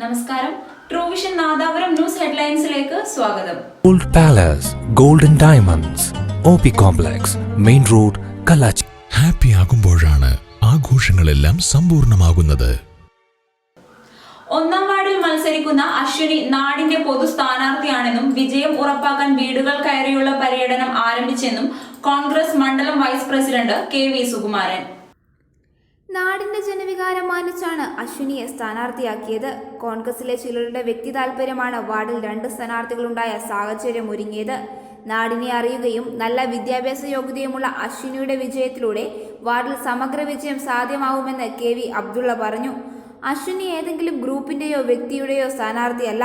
നമസ്കാരം. ട്രൂവിഷൻ നാദാപുരം ന്യൂസ് ഹെഡ്ലൈൻസിലേക്ക് സ്വാഗതം. Gold Palace, Golden Diamonds, OP Complex, Main Road, Kalachi. Happy ആകുമ്പോഴാണ് ആഘോഷങ്ങളെല്ലാം സമ്പൂർണ്ണമാകുന്നത്. ഒന്നാം വാർഡിൽ മത്സരിക്കുന്ന അശ്വിനി നാടിന്റെ പൊതു സ്ഥാനാർത്ഥിയാണെന്നും വിജയം ഉറപ്പാക്കാൻ വീടുകൾ കയറിയുള്ള പര്യടനം ആരംഭിച്ചെന്നും കോൺഗ്രസ് മണ്ഡലം വൈസ് പ്രസിഡന്റ് KV സുകുമാരൻ. നാടിന്റെ ജനവികാരം മാനിച്ചാണ് അശ്വിനിയെ സ്ഥാനാർത്ഥിയാക്കിയത്. കോൺഗ്രസിലെ ചിലരുടെ വ്യക്തി താൽപര്യമാണ് വാർഡിൽ 2 സ്ഥാനാർത്ഥികളുണ്ടായ സാഹചര്യം ഒരുങ്ങിയത്. നാടിനെ അറിയുകയും നല്ല വിദ്യാഭ്യാസ യോഗ്യതയുമുള്ള അശ്വിനിയുടെ വിജയത്തിലൂടെ വാർഡിൽ സമഗ്ര വിജയം സാധ്യമാവുമെന്ന് KV അബ്ദുള്ള പറഞ്ഞു. അശ്വിനി ഏതെങ്കിലും ഗ്രൂപ്പിന്റെയോ വ്യക്തിയുടെയോ സ്ഥാനാർത്ഥിയല്ല.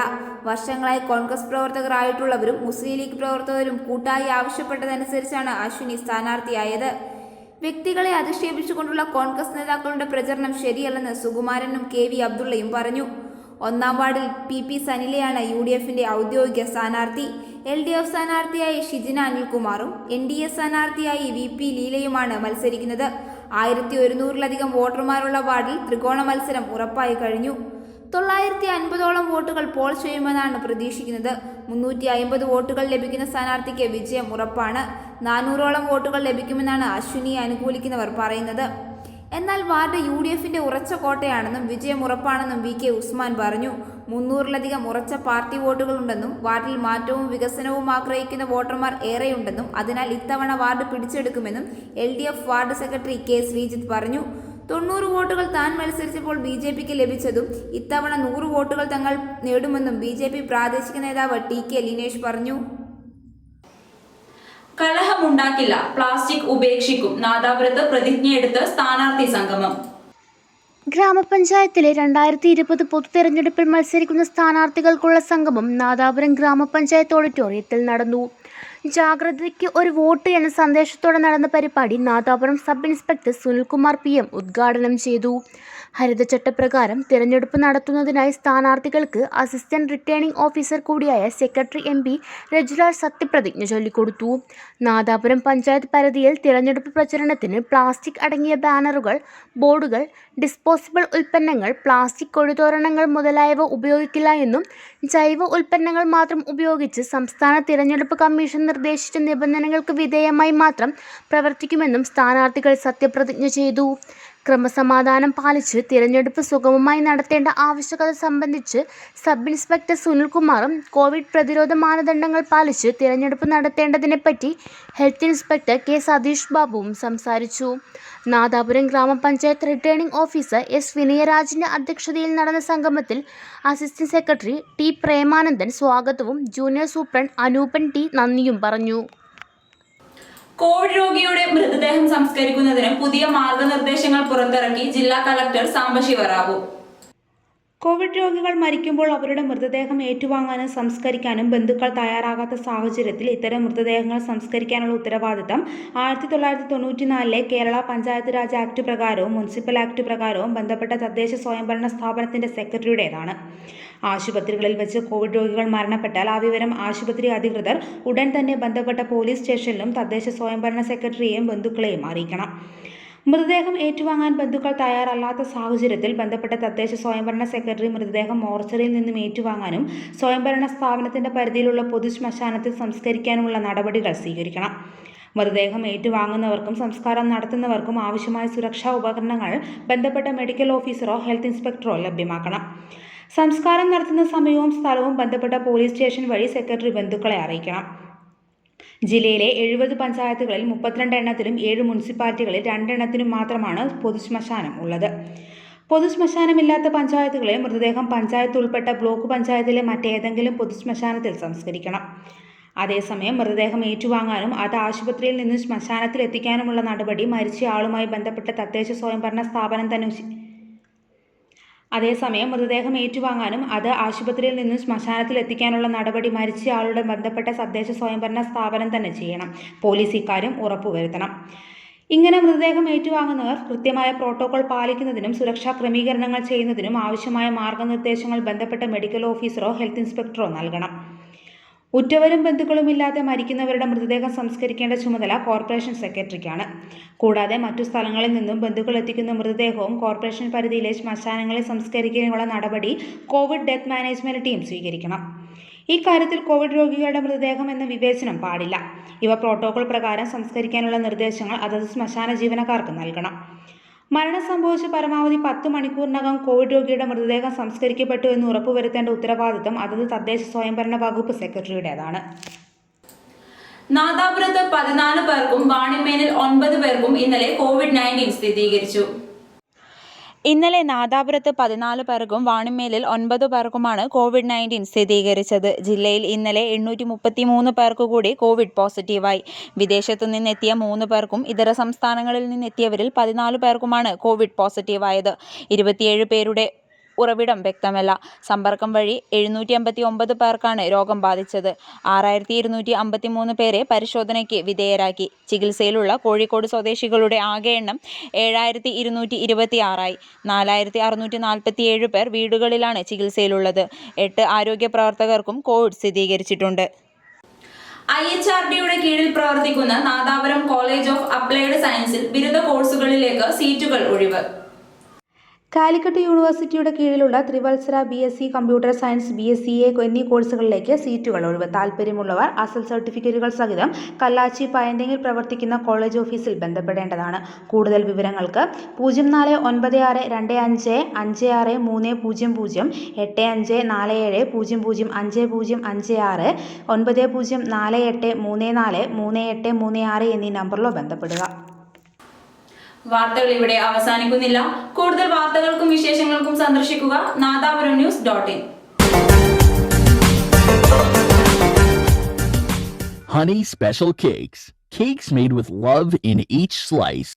വർഷങ്ങളായി കോൺഗ്രസ് പ്രവർത്തകർ ആയിട്ടുള്ളവരും മുസ്ലിം ലീഗ് പ്രവർത്തകരും കൂട്ടായി ആവശ്യപ്പെട്ടതനുസരിച്ചാണ് അശ്വിനി സ്ഥാനാർത്ഥിയായത്. വ്യക്തികളെ അധിക്ഷേപിച്ചുകൊണ്ടുള്ള കോൺഗ്രസ് നേതാക്കളുടെ പ്രചരണം ശരിയല്ലെന്ന് സുകുമാരനും KV അബ്ദുള്ളയും പറഞ്ഞു. ഒന്നാം വാർഡിൽ PP സനിലയാണ് UDFന്റെ ഔദ്യോഗിക സ്ഥാനാർത്ഥി. LDF സ്ഥാനാർത്ഥിയായി ഷിജിന അനിൽകുമാറും NDA സ്ഥാനാർത്ഥിയായി VP ലീലയുമാണ് മത്സരിക്കുന്നത്. 1100-ലധികം വോട്ടർമാരുള്ള വാർഡിൽ ത്രികോണ മത്സരം ഉറപ്പായി കഴിഞ്ഞു. 950ഓളം വോട്ടുകൾ പോൾ ചെയ്യുമെന്നാണ് പ്രതീക്ഷിക്കുന്നത്. 350 വോട്ടുകൾ ലഭിക്കുന്ന സ്ഥാനാർത്ഥിക്ക് വിജയം ഉറപ്പാണ്. 400ഓളം വോട്ടുകൾ ലഭിക്കുമെന്നാണ് അശ്വിനിയെ അനുകൂലിക്കുന്നവർ പറയുന്നത്. എന്നാൽ വാർഡ് UDFന്റെ ഉറച്ച കോട്ടയാണെന്നും വിജയം ഉറപ്പാണെന്നും VK ഉസ്മാൻ പറഞ്ഞു. 300-ലധികം ഉറച്ച പാർട്ടി വോട്ടുകളുണ്ടെന്നും വാർഡിൽ മാറ്റവും വികസനവും ആഗ്രഹിക്കുന്ന വോട്ടർമാർ ഏറെയുണ്ടെന്നും അതിനാൽ ഇത്തവണ വാർഡ് പിടിച്ചെടുക്കുമെന്നും LDF ward secretary K Sreejith പറഞ്ഞു. 90 വോട്ടുകൾ താൻ മത്സരിച്ചപ്പോൾ BJPക്ക് ലഭിച്ചതും ഇത്തവണ 100 വോട്ടുകൾ തങ്ങൾ നേടുമെന്നും BJP പ്രാദേശിക നേതാവ് TK ലിനേഷ് പറഞ്ഞു. കലഹമുണ്ടാക്കില്ല, പ്ലാസ്റ്റിക് ഉപേക്ഷിക്കും. നാദാപുരത്ത് പ്രതിജ്ഞയെടുത്ത് സ്ഥാനാർത്ഥി സംഗമം. ഗ്രാമപഞ്ചായത്തിലെ 2020 പൊതുതെരഞ്ഞെടുപ്പിൽ മത്സരിക്കുന്ന സ്ഥാനാർത്ഥികൾക്കുള്ള സംഗമം നാദാപുരം ഗ്രാമപഞ്ചായത്ത് ഓഡിറ്റോറിയത്തിൽ നടന്നു. ജാഗ്രതയ്ക്ക് ഒരു വോട്ട് എന്ന സന്ദേശത്തോടെ നടന്ന പരിപാടി Nadapuram sub inspector Sunilkumar PM ഉദ്ഘാടനം ചെയ്തു. ഹരിതചട്ടപ്രകാരം തിരഞ്ഞെടുപ്പ് നടത്തുന്നതിനായി സ്ഥാനാർത്ഥികൾക്ക് അസിസ്റ്റന്റ് റിട്ടേണിംഗ് ഓഫീസർ കൂടിയായ സെക്രട്ടറി MP രജുരാജ് സത്യപ്രതിജ്ഞ ചൊല്ലിക്കൊടുത്തു. നാദാപുരം പഞ്ചായത്ത് പരിധിയിൽ തിരഞ്ഞെടുപ്പ് പ്രചരണത്തിന് പ്ലാസ്റ്റിക് അടങ്ങിയ ബാനറുകൾ, ബോർഡുകൾ, ഡിസ്പോസിബിൾ ഉൽപ്പന്നങ്ങൾ, പ്ലാസ്റ്റിക് കൊടിതോരണങ്ങൾ മുതലായവ ഉപയോഗിക്കില്ല എന്നും ജൈവ ഉൽപ്പന്നങ്ങൾ മാത്രം ഉപയോഗിച്ച് സംസ്ഥാന തിരഞ്ഞെടുപ്പ് കമ്മീഷൻ നിർദ്ദേശിച്ച നിബന്ധനകൾക്ക് വിധേയമായി മാത്രം പ്രവർത്തിക്കുമെന്നും സ്ഥാനാർത്ഥികൾ സത്യപ്രതിജ്ഞ ചെയ്തു. ക്രമസമാധാനം പാലിച്ച് തിരഞ്ഞെടുപ്പ് സുഗമമായി നടത്തേണ്ട ആവശ്യകത സംബന്ധിച്ച് സബ് ഇൻസ്പെക്ടർ സുനിൽകുമാറും കോവിഡ് പ്രതിരോധ മാനദണ്ഡങ്ങൾ പാലിച്ച് തിരഞ്ഞെടുപ്പ് നടത്തേണ്ടതിനെപ്പറ്റി ഹെൽത്ത് ഇൻസ്പെക്ടർ K സതീഷ് ബാബുവും സംസാരിച്ചു. നാദാപുരം ഗ്രാമപഞ്ചായത്ത് റിട്ടേണിംഗ് ഓഫീസർ S വിനയരാജിന്റെ അധ്യക്ഷതയിൽ നടന്ന സംഗമത്തിൽ അസിസ്റ്റന്റ് സെക്രട്ടറി T പ്രേമാനന്ദൻ സ്വാഗതവും ജൂനിയർ സൂപ്രണ്ട് അനൂപൻ T നന്ദിയും പറഞ്ഞു. കോവിഡ് രോഗിയുടെ മൃതദേഹം സംസ്കരിക്കുന്നതിന് പുതിയ മാർഗനിർദ്ദേശങ്ങൾ പുറത്തിറക്കി ജില്ലാ കളക്ടർ സാംബശിവ റാവു. കോവിഡ് രോഗികൾ മരിക്കുമ്പോൾ അവരുടെ മൃതദേഹം ഏറ്റുവാങ്ങാനും സംസ്കരിക്കാനും ബന്ധുക്കൾ തയ്യാറാകാത്ത സാഹചര്യത്തിൽ ഇത്തരം മൃതദേഹങ്ങൾ സംസ്കരിക്കാനുള്ള ഉത്തരവാദിത്തം 1994 കേരള പഞ്ചായത്ത് രാജ് ആക്ട് പ്രകാരവും മുനിസിപ്പൽ ആക്ട് പ്രകാരവും ബന്ധപ്പെട്ട തദ്ദേശ സ്വയംഭരണ സ്ഥാപനത്തിന്റെ സെക്രട്ടറിയുടേതാണ്. ആശുപത്രികളിൽ വെച്ച് കോവിഡ് രോഗികൾ മരണപ്പെട്ടാൽ ആ വിവരം ആശുപത്രി അധികൃതർ ഉടൻ തന്നെ ബന്ധപ്പെട്ട പോലീസ് സ്റ്റേഷനിലും തദ്ദേശ സ്വയംഭരണ സെക്രട്ടറിയെയും ബന്ധുക്കളെയും അറിയിക്കണം. മൃതദേഹം ഏറ്റുവാങ്ങാൻ ബന്ധുക്കൾ തയ്യാറല്ലാത്ത സാഹചര്യത്തിൽ ബന്ധപ്പെട്ട തദ്ദേശ സ്വയംഭരണ സെക്രട്ടറി മൃതദേഹം മോർച്ചറിയിൽ നിന്നും ഏറ്റുവാങ്ങാനും സ്വയംഭരണ സ്ഥാപനത്തിന്റെ പരിധിയിലുള്ള പൊതു ശ്മശാനത്തിൽ സംസ്കരിക്കാനുമുള്ള നടപടികൾ സ്വീകരിക്കണം. മൃതദേഹം ഏറ്റുവാങ്ങുന്നവർക്കും സംസ്കാരം നടത്തുന്നവർക്കും ആവശ്യമായ സുരക്ഷാ ഉപകരണങ്ങൾ ബന്ധപ്പെട്ട മെഡിക്കൽ ഓഫീസറോ ഹെൽത്ത് ഇൻസ്പെക്ടറോ ലഭ്യമാക്കണം. സംസ്കാരം നടത്തുന്ന സമയവും സ്ഥലവും ബന്ധപ്പെട്ട പോലീസ് സ്റ്റേഷൻ വഴി സെക്രട്ടറി ബന്ധുക്കളെ അറിയിക്കണം. ജില്ലയിലെ 70 പഞ്ചായത്തുകളിൽ 32 എണ്ണത്തിലും 7 മുനിസിപ്പാലിറ്റികളിൽ 2 എണ്ണത്തിനും മാത്രമാണ് പൊതുശ്മശാനം ഉള്ളത്. പൊതുശ്മശാനമില്ലാത്ത പഞ്ചായത്തുകളിൽ മൃതദേഹം പഞ്ചായത്ത് ഉൾപ്പെട്ട ബ്ലോക്ക് പഞ്ചായത്തിലെ മറ്റേതെങ്കിലും പൊതുശ്മശാനത്തിൽ സംസ്കരിക്കണം. അതേസമയം മൃതദേഹം ഏറ്റുവാങ്ങാനും അത് ആശുപത്രിയിൽ നിന്ന് ശ്മശാനത്തിൽ എത്തിക്കാനുമുള്ള നടപടി മരിച്ചയാളുമായി ബന്ധപ്പെട്ട തദ്ദേശ സ്വയംഭരണ സ്ഥാപനം തന്നെ മൃതദേഹം ഏറ്റുവാങ്ങാനും അത് ആശുപത്രിയിൽ നിന്ന് ശ്മശാനത്തിൽ എത്തിക്കാനുള്ള നടപടി മരിച്ചയാളുടെ ബന്ധപ്പെട്ട തദ്ദേശ സ്വയംഭരണ സ്ഥാപനം തന്നെ ചെയ്യണം. പോലീസ് ഇക്കാര്യം ഉറപ്പുവരുത്തണം. ഇങ്ങനെ മൃതദേഹം ഏറ്റുവാങ്ങുന്നവർ കൃത്യമായ പ്രോട്ടോകോൾ പാലിക്കുന്നതിനും സുരക്ഷാ ക്രമീകരണങ്ങൾ ചെയ്യുന്നതിനും ആവശ്യമായ മാർഗനിർദ്ദേശങ്ങൾ ബന്ധപ്പെട്ട മെഡിക്കൽ ഓഫീസറോ ഹെൽത്ത് ഇൻസ്പെക്ടറോ നൽകണം. ഉറ്റവരും ബന്ധുക്കളുമില്ലാതെ മരിക്കുന്നവരുടെ മൃതദേഹം സംസ്കരിക്കേണ്ട ചുമതല കോർപ്പറേഷൻ സെക്രട്ടറിക്കാണ്. കൂടാതെ മറ്റു സ്ഥലങ്ങളിൽ നിന്നും ബന്ധുക്കൾ എത്തിക്കുന്ന മൃതദേഹവും കോർപ്പറേഷൻ പരിധിയിലെ ശ്മശാനങ്ങളിൽ സംസ്കരിക്കാനുള്ള നടപടി കോവിഡ് ഡെത്ത് മാനേജ്മെന്റ് ടീം സ്വീകരിക്കണം. ഇക്കാര്യത്തിൽ കോവിഡ് രോഗികളുടെ മൃതദേഹം എന്ന വിവേചനം പാടില്ല. ഇവ പ്രോട്ടോകോൾ പ്രകാരം സംസ്കരിക്കാനുള്ള നിർദ്ദേശങ്ങൾ അതത് ശ്മശാന ജീവനക്കാർക്ക് നൽകണം. മരണം സംഭവിച്ച പരമാവധി 10 മണിക്കൂറിനകം കോവിഡ് രോഗിയുടെ മൃതദേഹം സംസ്കരിക്കപ്പെട്ടു എന്ന് ഉറപ്പുവരുത്തേണ്ട ഉത്തരവാദിത്തം അതത് തദ്ദേശ സ്വയംഭരണ വകുപ്പ് സെക്രട്ടറിയുടേതാണ്. നാദാപുരത്ത് 14 പേർക്കും വാണിമേലിൽ 9 പേർക്കും ഇന്നലെ COVID-19 സ്ഥിരീകരിച്ചു. ഇന്നലെ നാദാപുരത്ത് 14 പേർക്കും വാണിമേലിൽ 9 പേർക്കുമാണ് COVID-19 സ്ഥിരീകരിച്ചത്. ജില്ലയിൽ ഇന്നലെ 833 പേർക്ക് കൂടി കോവിഡ് പോസിറ്റീവായി. വിദേശത്തു നിന്നെത്തിയ 3 പേർക്കും ഇതര സംസ്ഥാനങ്ങളിൽ നിന്നെത്തിയവരിൽ 14 പേർക്കുമാണ് കോവിഡ് പോസിറ്റീവായത്. 27 പേരുടെ ഉറവിടം വ്യക്തമല്ല. സമ്പർക്കം വഴി 759 പേർക്കാണ് രോഗം ബാധിച്ചത്. 6253 പേരെ പരിശോധനയ്ക്ക് വിധേയരാക്കി. ചികിത്സയിലുള്ള കോഴിക്കോട് സ്വദേശികളുടെ ആകെ എണ്ണം 7226 ആയി. 4647 പേർ വീടുകളിലാണ് ചികിത്സയിലുള്ളത്. 8 ആരോഗ്യ പ്രവർത്തകർക്കും കോവിഡ് സ്ഥിരീകരിച്ചിട്ടുണ്ട്. IHRDയുടെ കീഴിൽ പ്രവർത്തിക്കുന്ന നാദാപുരം കോളേജ് ഓഫ് അപ്ലൈഡ് സയൻസിൽ ബിരുദ കോഴ്സുകളിലേക്ക് സീറ്റുകൾ ഒഴിവ്. കാലിക്കറ്റ് യൂണിവേഴ്സിറ്റിയുടെ കീഴിലുള്ള ത്രിവത്സര BSc കമ്പ്യൂട്ടർ സയൻസ്, BSCA എന്നീ കോഴ്സുകളിലേക്ക് സീറ്റുകൾ ഒഴിവ്. താൽപ്പര്യമുള്ളവർ അസൽ സർട്ടിഫിക്കറ്റുകൾ സഹിതം കല്ലാച്ചി പയന്തെങ്ങിൽ പ്രവർത്തിക്കുന്ന കോളേജ് ഓഫീസിൽ ബന്ധപ്പെടേണ്ടതാണ്. കൂടുതൽ വിവരങ്ങൾക്ക് 0496555300, 8547005056, 9048343836 എന്നീ നമ്പറിലോ ബന്ധപ്പെടുക. വാർത്തകൾ ഇവിടെ അവസാനിക്കുന്നില്ല. കൂടുതൽ വാർത്തകൾക്കും വിശേഷങ്ങൾക്കും സന്ദർശിക്കുക nadapuramnews.in. Honey Special Cakes. Cakes made with love in each slice.